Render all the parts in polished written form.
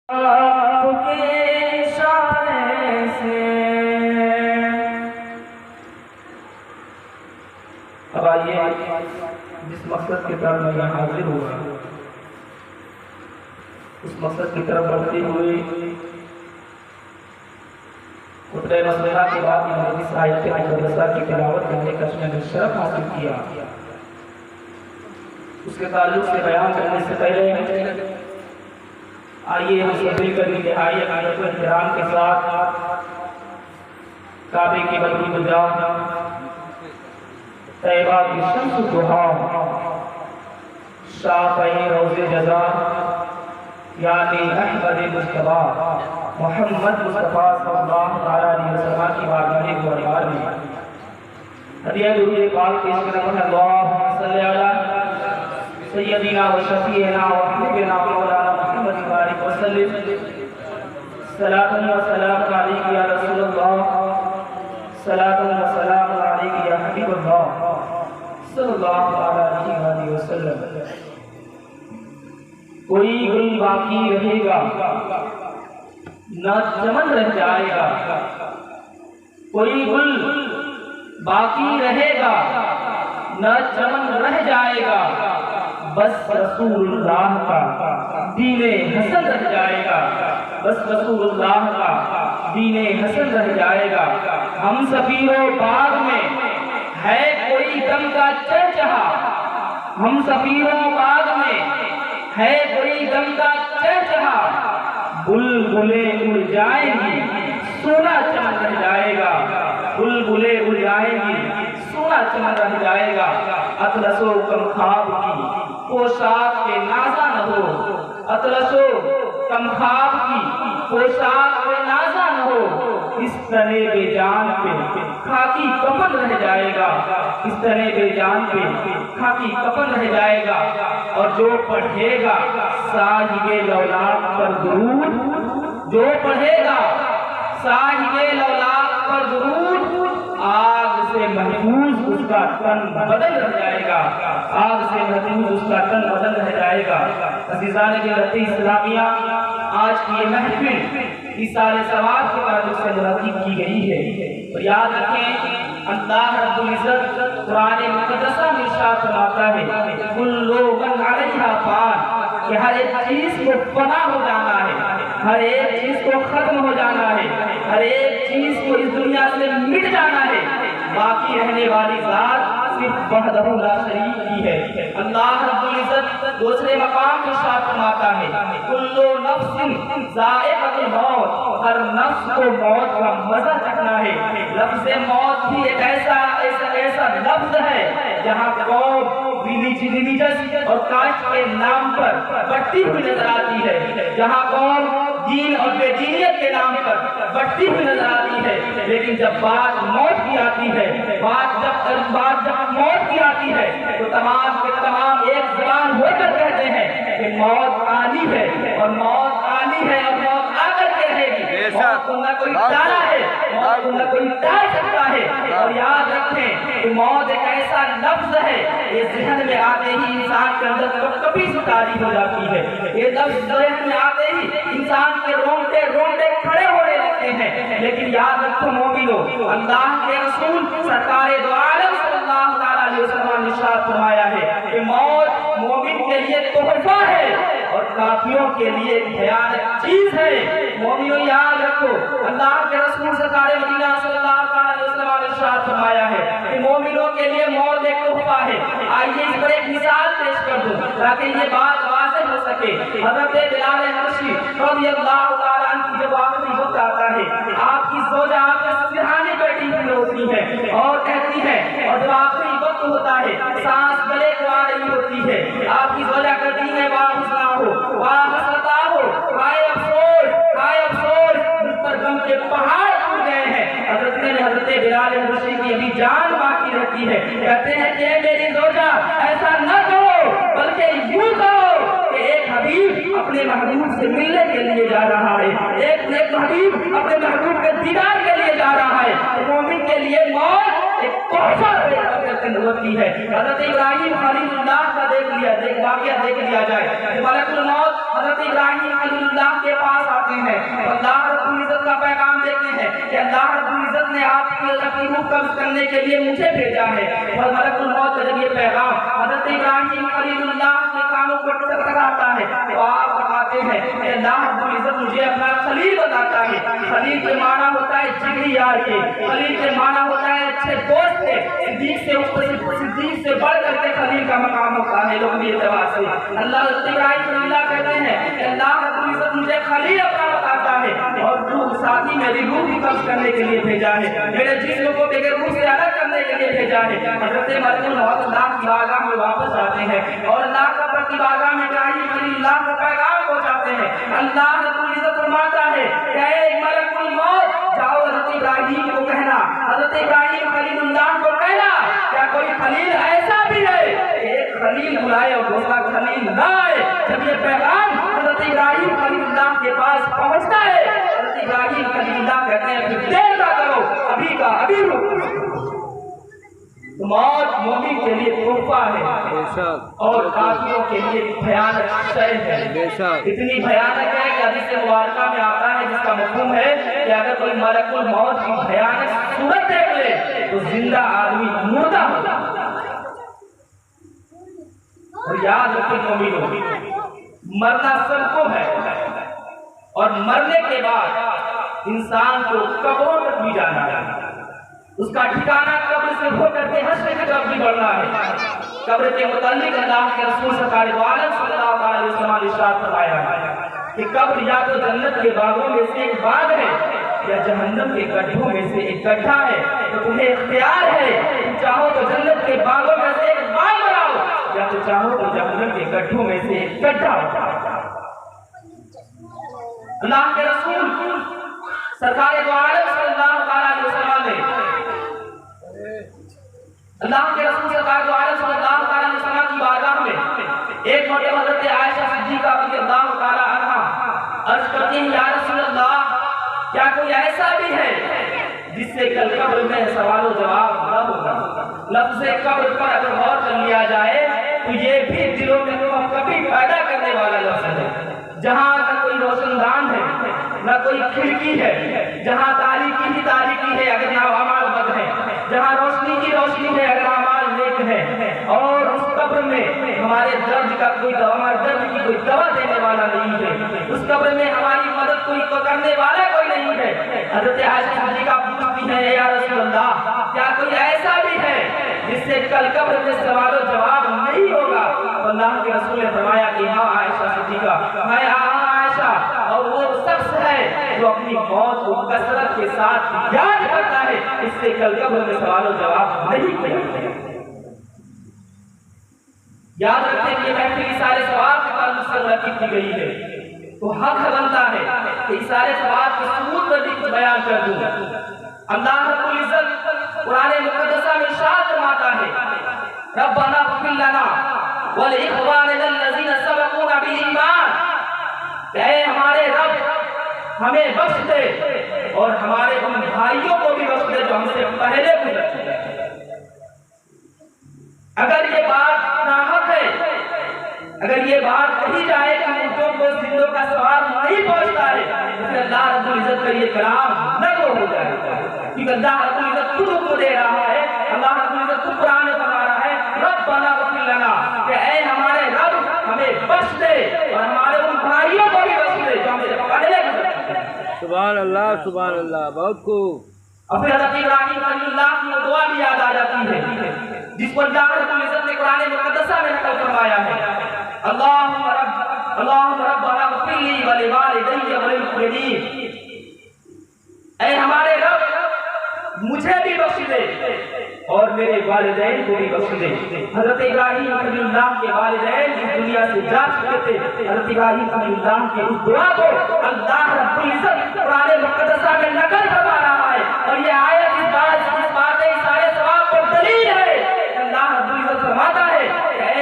آپ کے اشارے سے اب آئیے جس مقصد کی طرف میں یہاں حاضر ہوا اس مقصد کی طرف بڑھتے ہوئے خطبہ مسئلہ کے بعد میں نے اس آیت مقدسہ کی تلاوت کرنے کا شرف حاصل کیا۔ اس کے تعلق سے بیان کرنے سے پہلے آئیے ہم سب مل کر انتہائی عقیدت و احترام کے ساتھ کعبے کی بدری گجا طیبہ کی شمس الضحیٰ شافعی روض جزا یعنی احمد مصطفیٰ محمد مصطفیٰ صلی اللہ علیہ وسلم کی بارگاہ گوہر میں ہدیہ درود پاک پیش کرنا ہے۔ اللہم صلی علی سیدنا و شفیعنا و حبیبنا مولانا محمد بارک وسلم صلاۃ و سلام علیک یا رسول اللہ صلاۃ و سلام علیک یا حبیب اللہ صلی اللہ علیہ وآلہ وسلم۔ کوئی گل باقی رہے گا نہ چمن رہ جائے گا، کوئی گل باقی رہے گا نہ چمن رہ جائے گا، بس رسول اللہ کا دین حسن رہ جائے گا، بس رسول اللہ کا دین حسن رہ جائے گا۔ ہم سفیر و باغ میں ہے کوئی دم کا چہچہا، ہم سفیر و باغ میں ہے کوئی دم کا چہچہا، بلبلیں اڑ جائیں گی سونا چمن رہ جائے گا، بلبلیں اڑ جائیں گی سونا چمن رہ جائے گا۔ اطلس و کم خواب کی پوشاک کے نازا نہ ہو، اطلس و کم خواب کی پوشاک کے نازا نہ ہو، اس تنے بے جان پہ خاکی کفن رہ جائے گا، اس تنے بے جان پہ خاکی کفن رہ جائے گا۔ اور جو پڑھے گا صاحب لولاک پر درود، جو پڑھے گا صاحب لولاک پر درود، آگ سے محفوظ اس کا تن بدل رہ جائے گا، آگ سے محفوظ اس کا تن بدل رہ جائے گا۔ عزیزان ملت اسلامیہ، آج کی یہ محفل ایصال ثواب کے تعلق سے منعقد کی گئی ہے، اور یاد رکھیں اللہ رب العزت قرآن مقدسہ میں ارشاد فرماتا ہے کل من علیہا فان، کہ ہر ایک چیز کو فنا ہو جانا ہے، ہر ایک چیز کو ختم ہو جانا ہے، ہر ایک چیز کو اس دنیا سے مٹ جانا ہے، باقی رہنے والی ذات صرف وحدہ لا شریک کی ہے۔ اللہ رب العزت دوسرے مقام پر ارشاد فرماتا ہے کل نفس ذائقۃ الموت، ہر نفس کو موت کا مزہ چکھنا ہے۔ لفظ موت بھی ایک ایسا لفظ ہے جہاں قوم ریلیجس اور کاسٹ کے نام پر بٹتی ہوئی نظر آتی ہے، جہاں قوم دین اور بے دینیت کے نام پر بٹتی ہوئی نظر آتی ہے، لیکن جب بات موت کی آتی ہے، بات جب موت کی آتی ہے تو تمام کے تمام ایک زبان ہو کر کہتے ہیں کہ موت آنی ہے، اور موت آنی ہے، اور موت آ کر کے رہے گی، موت کو نہ کوئی ٹالا ہے، موت کو نہ کوئی ٹال سکتا ہے۔ اور یاد رکھیں کہ موت ایک ایسا لفظ ہے یہ ذہن میں آتے ہی انسان کے اندر کبھی سے تاریخ ہو جاتی ہے، یہ لفظ ذہن میں آتے ہی انسان کے رونگٹے کھڑے ہونے لگتے ہیں۔ لیکن یاد رکھو مومنو، اللہ کے رسول سرکار دو عالم صلی اللہ علیہ وسلم نے ارشاد فرمایا ہے کہ موت مومن کے لیے تحفہ ہے اور کافروں کے لیے بھیانک چیز ہے۔ مومنو یاد رکھو، اللہ کے رسول سرکار مدینہ صلی اللہ علیہ وسلم نے ارشاد فرمایا ہے کہ مومنوں کے لیے موت ایک تحفہ ہے۔ آئیے اس پر ایک مثال پیش کر دوں تاکہ یہ بات واضح ہو سکے۔ حضرت بلال حبشی رضی اللہ تعالیٰ عنہ کی جب آخری وقت آتا ہے، آپ کی زوجہ آپ کے سرحانے بیٹھی ہوئی ہوتی ہے اور کہتی ہے، اور جب آخری وقت ہوتا ہے سانس گلے کو آ رہی ہوتی ہے، آپ کی زوجہ کہتی ہے واہ حسنا ہو، واہ حسرتا ہو، ہائے افسوس، ہائے افسوس، مجھ پر غم کے پہاڑ ٹوٹ گئے ہیں۔ حضرت بلال حبشی کی ابھی جان باقی رہتی ہے، کہتے ہیں کہ میری زوجہ ایسا نہ کرو، بلکہ یوں کرو کہ ایک حبیب اپنے محبوب سے ملنے کے لیے جا رہا ہے، ایک حبیب اپنے محبوب کے دیدار کے لیے جا رہا ہے۔ مومن کے لیے موت ایک تحفہ ہوتی ہے۔ حضرت ابراہیم خلیل اللہ کا واقعہ دیکھ لیا جائے، ملک الموت حضرت ابراہیم خلیل اللہ کے پاس کہ اللہ رب العزت نے آپ کی روح قبض کرنے کے لیے مجھے بھیجا ہے۔ اور ملک الموت کا جب یہ پیغام حضرت ابراہیم خلیل اللہ کے کانوں پر ٹکراتا ہے تو آپ بتاتے ہیں کہ اللہ رب العزت مجھے اپنا خلیل بتاتا ہے۔ خلیل کے معنی ہوتا ہے جگری یار کے، خلیل کے معنی ہوتا ہے اچھے دوست کے، صدیق سے بڑھ کر کے خلیل کا مقام ہوتا ہے لوگوں کے اعتبار سے۔ اللہ ابراہیم خلیل اللہ کہتے ہیں کہ اللہ رب العزت مجھے خلیل اپنا بتاتا ہے اور روح ساتھی میری روح بھی قبض کرنے کے لیے بھیجا ہے، میرے جسم کو بغیر روح سے الگ کرنے کے لیے بھیجا ہے۔ حضرت ملک الموت اللہ کی بارگاہ میں واپس آتے ہیں اور اللہ کی بارگاہ میں ابراہیم خلیل اللہ کا پیغام پہنچاتے ہیں۔ اللہ رب العزت فرماتا ہے کہ اے ملک الموت جاؤ حضرت ابراہیم کو کہنا، حضرت ابراہیم خلیل اللہ کو کہنا کیا کوئی خلیل ایسا بھی ہے ایک خلیل بلائے اور دوسرا خلیل نہ آئے۔ جب یہ پیغام حضرت ابراہیم خلیل اللہ کے پاس پہنچتا ہے حضرت ابراہیم خلیل اللہ کہتے ہیں کہ دیر نہ کرو، ابھی کا ابھی رکو۔ موت مومن کے لیے تحفہ ہے اور کافروں کے لیے بھیانک شے ہے، اتنی بھیانک ہے کہ حدیث مبارکہ میں آتا ہے جس کا مفہوم ہے کہ اگر کوئی ملک الموت کی بھیانک صورت دیکھ لے تو زندہ آدمی مردہ ہوگا۔ اور یاد رکھیں مومنوں، مرنا سب کو ہے اور مرنے کے بعد انسان کو قبروں تک بھی جانا ہے، اس کا ٹھکانہ قبر سے ہو کر کے حشر کی طرف بھی بڑھنا ہے۔ قبر کے متعلق اللہ کے رسول سرکار دو عالم صلی اللہ علیہ وسلم نے ارشاد فرمایا ہے کہ قبر یا تو جنت کے باغوں میں سے ایک باغ ہے یا جہنم کے گڈھوں میں سے ایک گڈھا ہے، تو تمہیں اختیار ہے، چاہو تو جنت کے باغوں میں سے ایک باغ بناؤ یا تو چاہو تو جہنم کے گڈھوں میں سے ایک گڈھا بناؤ۔ اللہ کے رسول سرکار دو عالم صلی اللہ علیہ وسلم نے اللہ کے رسول سرکار دو عالم صلی اللہ علیہ وسلم کی بارگاہ میں ایک مرتبہ حضرت عائشہ صدیقہ رضی اللہ تعالی عنہا عرض کرتی ہیں یا رسول اللہ کیا کوئی ایسا بھی ہے جس سے کل قبر میں سوال و جواب نہ ہوگا؟ لفظ قبر پر اگر غور کر لیا جائے تو یہ بھی دلوں میں کبھی پیدا کرنے والا لفظ ہے، جہاں نہ کوئی روشن دان ہے نہ کوئی کھڑکی ہے، جہاں تاریکی ہی تاریکی ہے اگر اعمال بد ہے، جہاں روشنی کی روشنی ہے اگر اعمال نیک ہے، اور اس قبر میں ہمارے درد کا کوئی دوا، ہمارے درد کی کوئی دوا دینے والا نہیں ہے، اس قبر میں ہماری مدد کوئی کرنے والا کوئی نہیں ہے۔ حضرت عائشہ صدیقہ پوچھتی ہیں یا رسول اللہ کیا کوئی ایسا بھی ہے جس سے کل قبر میں سوال و جواب نہیں ہوگا؟ اللہ کے رسول نے فرمایا کہ ہاں عائشہ صدیقہ، میں عائشہ، اور وہ شخص ہے جو اپنی موت کو کثرت کے ساتھ یاد کرتا ہے، اس سے کل قبر میں سوال و جواب نہیں کرے۔ یاد رکھیں کہ محفل ایثار ثواب کے تعلق سے منعقد کی گئی ہے تو حق بنتا ہے کہ ایثار ثواب کے ثبوت پر بھی بیان کر دوں۔ اللہ رب العزت قرآن مقدسہ میں ارشاد فرماتا ہے ربنا اغفر لنا ولاخواننا الذین سبقونا بالایمان، اے ہمارے رب ہمیں بخش دے اور ہمارے ان بھائیوں کو بھی بخش دے جو ہم سے پہلے گزر چکے۔ اگر یہ بات ناحق ہے، اگر یہ بات کہی جائے کہ مردوں کو زندوں کا ثواب نہیں پہنچتا ہے تو پھر اللہ رب العزت کا یہ کلام نگو ہو جائے گا، کیونکہ اللہ رب العزت خود کو دے رہا ہے، اللہ رب العزت خود قرآن میں فرما رہا ہے ربنا اغفر لنا، کہ اے ہمارے رب ہمیں بخش دے اور ہمارے ان بھائیوں کو بھی بخش دے جو ہم سے پہلے گزر چکے۔ سبحان اللہ سبحان اللہ، بہت خوب۔ اور پھر حضرت ابراہیم خلیل اللہ کی وہ دعا بھی یاد آ جاتی ہے جس کو اللہ رب العزت نے قرآن مقدسہ میں نقل فرمایا ہے اللہم ربنا اغفر لی ولوالدی وللمؤمنین، اے ہمارے رب مجھے بھی بخش دے اور میرے والدین کو بھی بخش دے۔ حضرت ابراہیم خلیل اللہ کے والدین اس دنیا سے جا چکے تھے، حضرت ابراہیم خلیل اللہ کی اس دعا کو اللہ رب العزت قرآن مقدسہ میں نقل فرما رہا ہے، اور یہ آیت اس بات سارے ثواب پر دلیل ہے۔ اللہ رب العزت فرماتا ہے کہ اے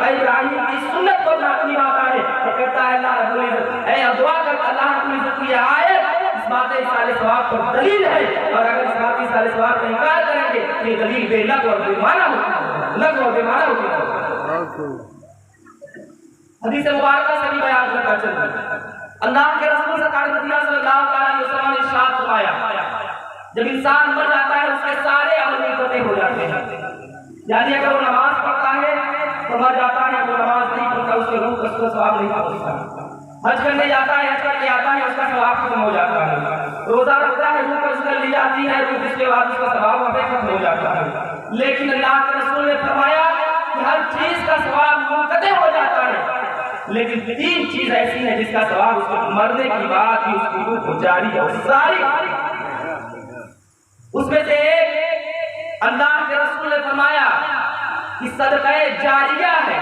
ابراہیم کی سنت کو نبھاتا ہے، اور کہتا ہے اللہ رب العزت اے دعا کر اللہ رب العزت کی یہ آیت اس بات سارے ثواب پر دلیل ہے، اور اگر اس بات سارے ثواب کا انکار کریں گے تو یہ دلیل بے لغو اور بے معنی ہوگی، لغو اور بے معنی ہوگی۔ حدیث مبارکہ سے بھی بیان کرتا چلتا اللہ کے رسول سرکار مدینہ صلی اللہ علیہ وسلم نے ارشاد فرمایا جب انسان مر جاتا ہے اس کے سارے عمل منقطع ہو جاتے ہیں، یعنی اگر وہ نماز پڑھتا ہے تو مر جاتا ہے، وہ نماز نہیں پڑھتا اس کے روح کا ثواب نہیں پہنچتا، حج کرنے جاتا ہے، حج کر کے آتا ہے اس کا ثواب ختم ہو جاتا ہے، روزہ رکھتا ہے روح قبض کر لی جاتی ہے، روح اس کے بعد اس کا ثواب وہاں پہ ختم ہو جاتا ہے۔ لیکن اللہ کے رسول نے فرمایا کہ ہر چیز کا ثواب منقطع ہو جاتا ہے، لیکن تین چیز ایسی ہیں جس کا ثواب اس کو مرنے کی بعد بھی اس کی روح کو جاری ہے اور ساری۔ اس میں سے ایک اللہ کے رسول نے فرمایا کہ صدقہ جاریہ ہے۔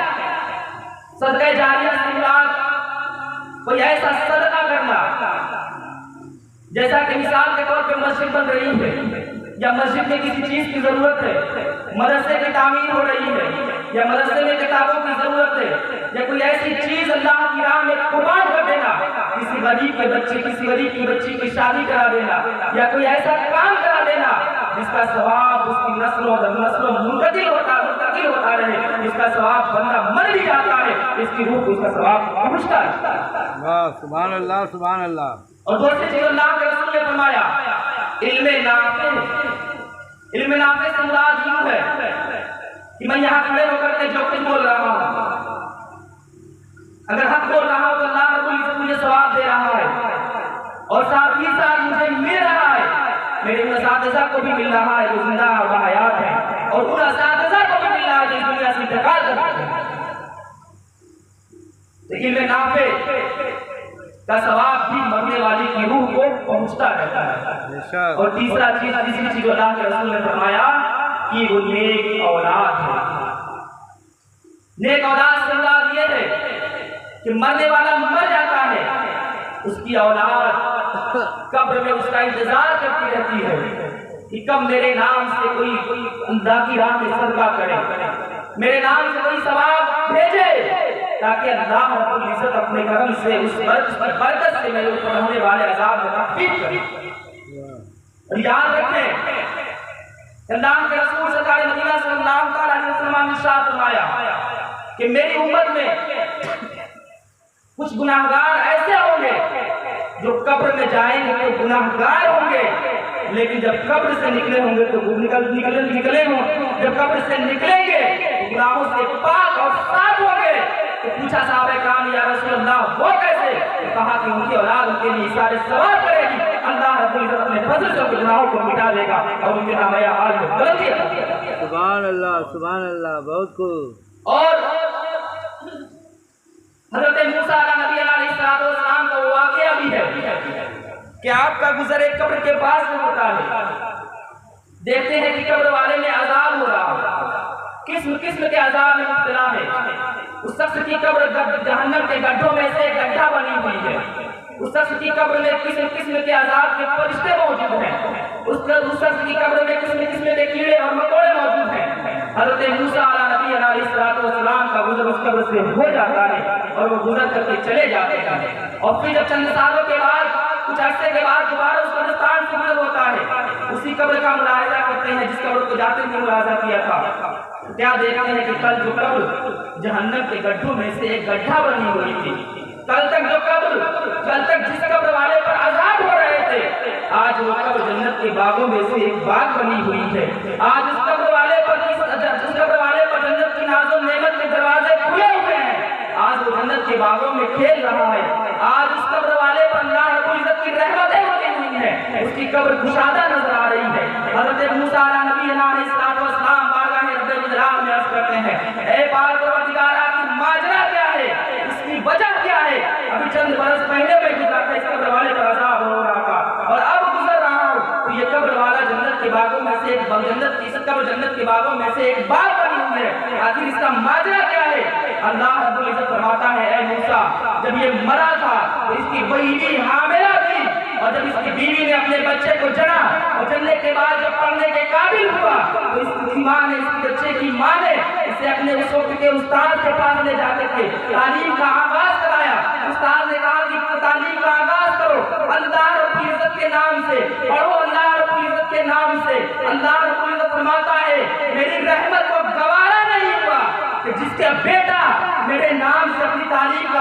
صدقہ جاریہ سے مراد کوئی ایسا صدقہ کرنا جیسا کہ مثال کے طور پہ مسجد بن رہی ہے یا مسجد میں کسی چیز کی ضرورت ہے، مدرسے کی تعمیر ہو رہی ہے یا مدرسے میں کتابوں کی ضرورت ہے یا کوئی ایسی چیز اللہ کی راہ میں قربان کر دینا، کسی غریب کے بچے کسی غریب کی بچی کی شادی کرا دینا یا کوئی ایسا کام کرا دینا جس کا ثواب اس کی نسلوں منتقل ہوتا رہے، جس کا ثواب بندہ مر بھی جاتا ہے اس کی روح کو اس کا ثواب پہنچتا ہے۔ واہ سبحان اللہ سبحان اللہ۔ اور دوسری چیز اللہ کے رسول نے فرمایا علم نافع۔ علم نافع سے مراد یوں ہے کہ میں یہاں کھڑے ہو کر کے جو کچھ بول رہا ہوں، اگر حق بول رہا ہوں تو اللہ رب العزت مجھے ثواب دے رہا ہے اور ساتھ ہی ساتھ مجھے مل رہا ہے، میرے ان اساتذہ کو بھی مل رہا ہے جو زندہ اور باحیات ہیں، اور ان اساتذہ کو بھی مل رہا ہے جو اس دنیا سے انتقال کر چکے ہیں۔ تو علم نافع کا ثواب بھی مرنے والی کی روح کو پہنچتا رہتا ہے۔ اور تیسری چیز اللہ کے رسول نے فرمایا کہ وہ نیک اولاد ہے۔ نیک اولاد سے مراد یہ ہے کہ مرنے والا مر جاتا ہے، اس کی اولاد قبر میں اس کا انتظار کرتی رہتی ہے کہ کب میرے نام سے کوئی اللہ کی راہ میں صدقہ کرے، میرے نام سے کوئی ثواب بھیجے، تاکہ اللہ رب العزت اپنے کرم سے اس برکت سے میرے اوپر ہونے والے عذاب میں تخفیف کرے۔ اور یاد رکھیں اللہ کے رسول سرکار مدینہ صلی اللہ علیہ وسلم نے ارشاد فرمایا کہ میری امت میں کچھ گناہگار ایسے ہوں گے جو قبر میں جائیں گے تو گناہگار ہوں گے، لیکن جب قبر سے نکلے ہوں گے تو نکلے ہوں جب قبر سے نکلیں گے تو گناہوں سے پاک اور صاف ہوں گے۔ تو پوچھا صحابہ کرام یا رسول اللہ وہ کیسے؟ تو کہا کہ ان کی اولاد ان کے لیے سارے ثواب کرے گی، اللہ رب العزت اپنے فضل سے ان کے گناہوں کو مٹا دے گا اور ان کے نامہ اعمال میں بلندی عطا کرے گا۔ سبحان اللہ بہت خوب۔ اور حضرت موسیٰ نبی علیہ السلام کا وہ واقعہ بھی ہے کہ آپ کا گزر ایک قبر کے پاس میں ہوتا ہے، دیکھتے ہیں کہ قبر والے میں عذاب ہو رہا ہے، قسم قسم کے عذاب میں مبتلا ہے۔ اس شخص کی قبر جہنم کے گڈھوں میں سے ایک گڈھا بنی ہوئی ہے، اس شخص کی قبر میں قسم قسم کے عذاب کے فرشتے موجود ہیں، اس شخص کی قبر میں قسم قسم کے کیڑے اور مکوڑے موجود ہیں۔ حضرت موسیٰ نبی علیہ السلام کا گزر اس قبر سے ہو جاتا ہے اور وہ گزر کر کے چلے جاتے ہیں، اور پھر جب چند سالوں کے بعد کچھ عرصے کے بعد دوبارہ اس قبرستان سے گزر ہوتا ہے، اسی قبر کا ملاحظہ کرتے ہیں جس قبر کو جاتے ہوئے ملاحظہ کیا تھا، کیا دیکھتے ہیں کہ کل جو قبر جہنم کے گڈھوں میں سے ایک گڈھا بنی ہوئی تھی، کل تک جس قبر والے پر عذاب ہو رہے تھے، آج وہ قبر جنت کے باغوں میں سے ایک باغ بنی ہوئی ہے۔ آج اس قبر والے پر جنت کی ناز و نعمت کے دروازے کھلے ہوئے ہیں، آج وہ جنت کے باغوں میں کھیل رہا ہے، آج اس قبر والے پر اللہ رب العزت کی رحمتیں ہوتی ہوئی ہیں، اس کی قبر کشادہ نظر آ رہی ہے۔ حضرت موسیٰ نبی علیہ السلام بارگاہ رب الجلال میں عرض کرتے ہیں، اے پاک پروردگارہ کی ماجرا کیا ہے، اس کی وجہ کیا ہے؟ ابھی چند برس پہلے میں گزرا تھا، اس قبر والے پر عذاب ہو رہا تھا، اور اب گزر رہا ہوں تو یہ قبر والا جنت کے باغوں میں سے ایک جنت کے باغوں میں سے ایک باغ بنی ہوئی ہے، آخر اس کا ماجرا کیا ہے؟ اللہ رب العزت فرماتا ہے، اے موسیٰ جب یہ مرا تھا تو اس کی بیوی حاملہ تھی، اور جب اس کی بیوی نے اپنے بچے کو جنا اور جننے کے بعد جب پڑھنے کے قابل ہوا تو اس کی ماں نے، اس کے بچے کی ماں نے اسے اپنے اس وقت کے استاد کے پاس لے جاتے تھے، تعلیم کا آغاز کرایا۔ استاد نے کہا کہ تعلیم کا آغاز کرو، اللہ رب العزت کے نام سے پڑھو، اللہ رب العزت کے نام سے۔ اللہ رب العزت فرماتا ہے، میری رحمت کو گوارا نہیں ہوا کہ جس کا بیٹا میرے نام سے اپنی تعلیم کا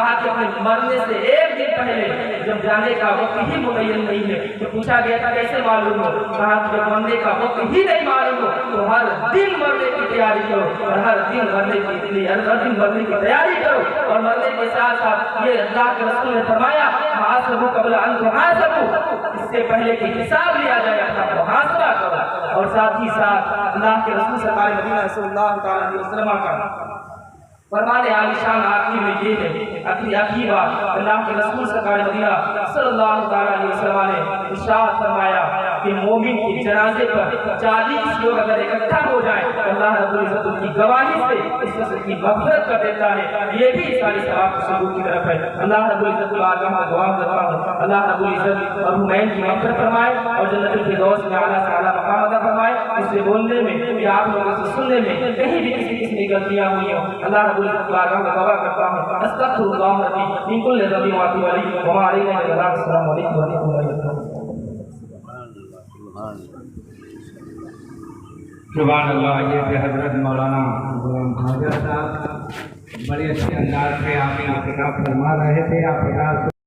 کہا کہ اپنے مرنے سے ایک دن پہلے جب جانے کا وقت ہی متعین نہیں ہے تو پوچھا گیا تھا کیسے معلوم ہو؟ کہا کہ جب مرنے کا وقت ہی نہیں معلوم ہو تو ہر دن مرنے کی تیاری کرو اور ہر دن مرنے کی تیاری کرو اور مرنے کے ساتھ ساتھ یہ اللہ کے رسول نے فرمایا محاسبہ قبل ان تحاسبوا، اس سے پہلے کہ حساب لیا جائے اپنا محاسبہ کرو۔ اور ساتھ ہی ساتھ اللہ کے رسول سرکار مدینہ صلی اللہ علیہ وسلم کا فرمانے عالی شان آخری میں یہ ہے، آخری بات اللہ کے رسول سرکار مدینہ صلی اللہ علیہ وسلم نے ارشاد فرمایا کہ مومن کے جنازے پر 40 لوگ اگر اکٹھا ہو جائیں تو اللہ رب العزت ان کی گواہی سے اس قسم کی مغفرت کر دیتا ہے۔ یہ بھی ساری ثواب کے ثبوت کی طرف ہے۔ اللہ رب العزت بارگاہ میں دعا کرتا ہوں اللہ رب العزت مرحومین کی مغفرت فرمائے اور جنت الفردوس میں اعلیٰ سے اعلیٰ مقام عطا فرمائے۔ اس سے بولنے میں یا آپ لوگوں سے سننے میں کہیں بھی کسی قسم کی غلطیاں ہوئی ہوں اللہ رب العزت بارگاہ میں توبہ کرتا ہوں۔ استغفر اللہ ربی من کل ذنب واتوب الیہ وما علینا الا البلاغ۔ السلام علیکم ورحمۃ اللہ وبرکاتہ۔ سبحان اللہ۔ یہ تھے حضرت مولانا غلام خواجہ صاحب، بڑے اچھے انداز سے آپ یہاں خطاب فرما رہے تھے۔ آپ